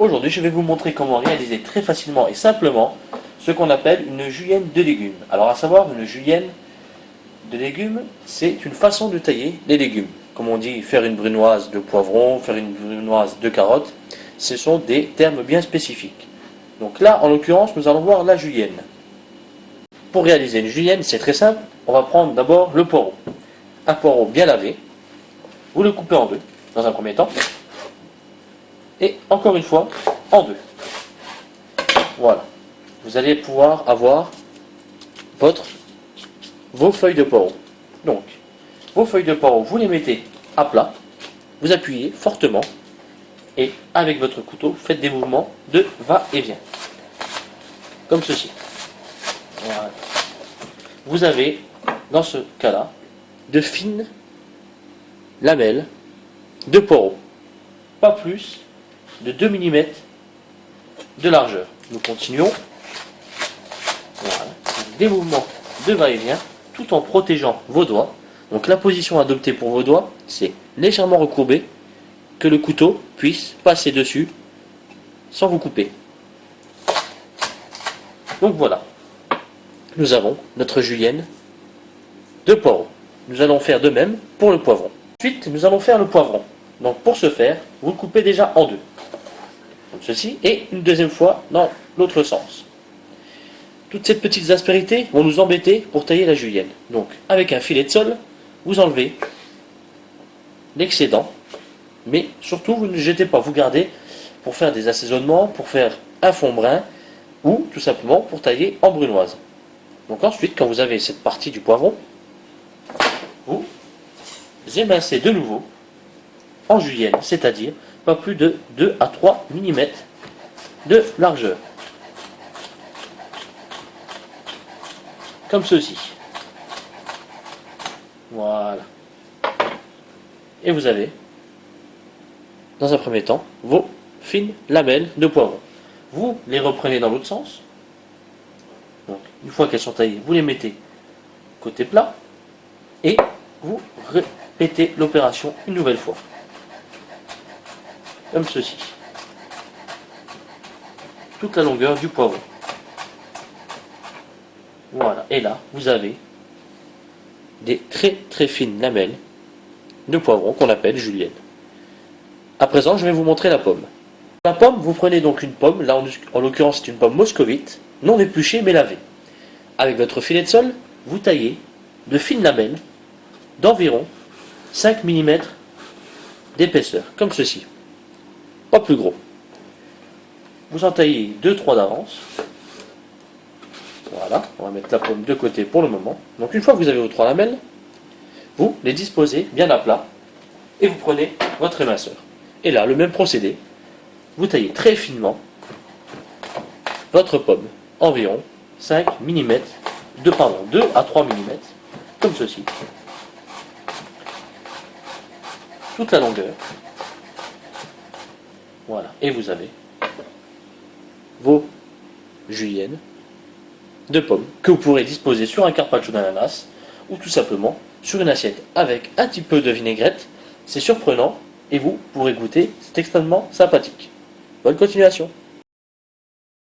Aujourd'hui, je vais vous montrer comment réaliser très facilement et simplement ce qu'on appelle une julienne de légumes. Alors à savoir, une julienne de légumes, c'est une façon de tailler les légumes. Comme on dit, faire une brunoise de poivron, faire une brunoise de carottes, ce sont des termes bien spécifiques. Donc là, en l'occurrence, nous allons voir la julienne. Pour réaliser une julienne, c'est très simple. On va prendre d'abord le poireau. Un poireau bien lavé. Vous le coupez en deux, dans un premier temps. Et encore une fois, en deux. Voilà. Vous allez pouvoir avoir vos feuilles de poireau. Donc, vos feuilles de poireau, vous les mettez à plat. Vous appuyez fortement. Et avec votre couteau, faites des mouvements de va-et-vient. Comme ceci. Voilà. Vous avez, dans ce cas-là, de fines lamelles de poireau. Pas plus de 2 mm de largeur. Nous continuons. Voilà. Des mouvements de va-et-vient, tout en protégeant vos doigts. Donc la position adoptée pour vos doigts, c'est légèrement recourbé, que le couteau puisse passer dessus sans vous couper. Donc voilà. Nous avons notre julienne de poireau. Nous allons faire de même pour le poivron. Ensuite, nous allons faire le poivron. Donc pour ce faire, vous le coupez déjà en deux. Comme ceci, et une deuxième fois dans l'autre sens. Toutes ces petites aspérités vont nous embêter pour tailler la julienne. Donc avec un filet de sol, vous enlevez l'excédent, mais surtout vous ne jetez pas, vous gardez pour faire des assaisonnements, pour faire un fond brun, ou tout simplement pour tailler en brunoise. Donc ensuite, quand vous avez cette partie du poivron, vous émincez de nouveau en julienne, c'est-à-dire pas plus de 2 à 3 mm de largeur. Comme ceci. Voilà. Et vous avez, dans un premier temps, vos fines lamelles de poivron. Vous les reprenez dans l'autre sens. Donc, une fois qu'elles sont taillées, vous les mettez côté plat. Et vous répétez l'opération une nouvelle fois. Comme ceci. Toute la longueur du poivron. Voilà. Et là, vous avez des très très fines lamelles de poivron qu'on appelle julienne. À présent, je vais vous montrer la pomme. La pomme, vous prenez donc une pomme, là en l'occurrence c'est une pomme moscovite, non épluchée mais lavée. Avec votre filet de sol, vous taillez de fines lamelles d'environ 5 mm d'épaisseur, comme ceci. Pas plus gros. Vous en taillez 2-3 d'avance. Voilà, on va mettre la pomme de côté pour le moment. Donc une fois que vous avez vos 3 lamelles, vous les disposez bien à plat et vous prenez votre éminceur. Et là, le même procédé, vous taillez très finement votre pomme, environ 5 mm, 2 à 3 mm, comme ceci. Toute la longueur. Voilà, et vous avez vos juliennes de pommes que vous pourrez disposer sur un carpaccio d'ananas ou tout simplement sur une assiette avec un petit peu de vinaigrette. C'est surprenant et vous pourrez goûter, c'est extrêmement sympathique. Bonne continuation!